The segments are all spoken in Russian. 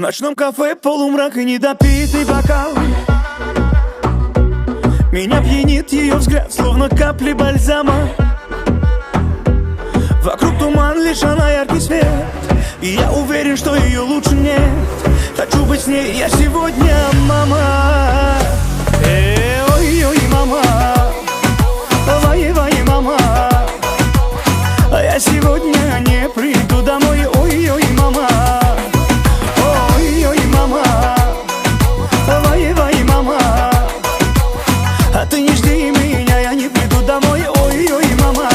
ночном кафе полумрак и недопитый бокал. Меня пьянит ее взгляд, словно капли бальзама. Вокруг туман, лишь она яркий свет, и я уверен, что ее лучше нет. Хочу быть с ней я сегодня, мама. Ой-ой, мама. Вай-вай, мама. А я сегодня не приду домой. Ой-ой, мама. Ой-ой, мама. Вай-вай, мама. А ты не жди меня, я не приду домой. Ой-ой, мама.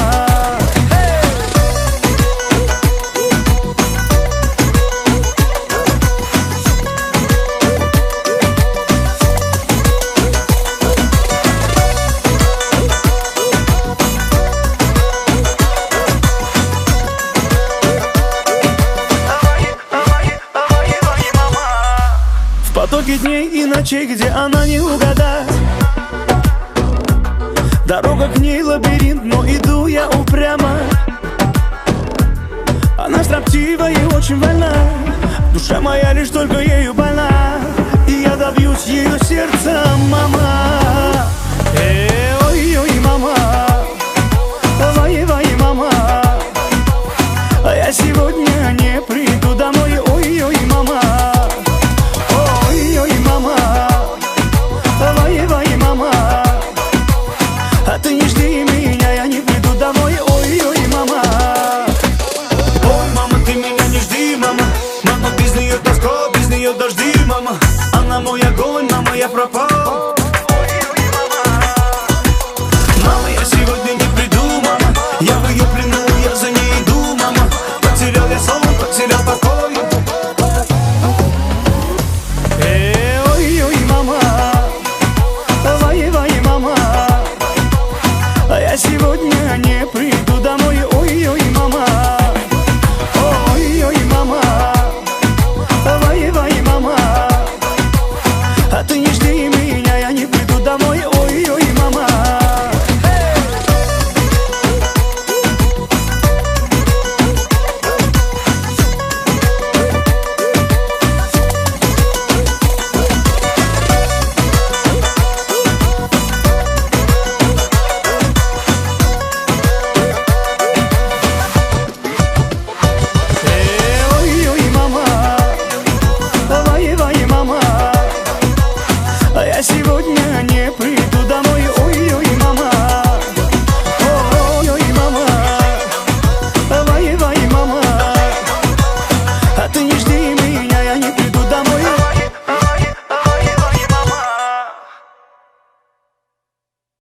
В потоке дней и ночей, где она не угадать. Дорога к ней лабиринт, но иду я упрямо. Она строптива и очень больна, душа моя лишь только ею больна. И я добьюсь ее сердца, мама. Ой-ой, мама. Вай-вай, мама. А я сегодня не приду домой. Ой-ой, мама. Ой-ой, мама. Вай-вай, мама. А ты не жди меня, я не приду домой. Ой-ой, мама. Ой, мама, ты меня не жди, мама. Мама, без нее тоска, без нее дожди, мама. Она мой огонь, мама, я пропал. Мама, я сегодня не приду, мама. Я в ее плену, я за ней иду, мама. Потерял я сон, потерял покой. Ой-ой, мама. Вай-вай, мама. А я сегодня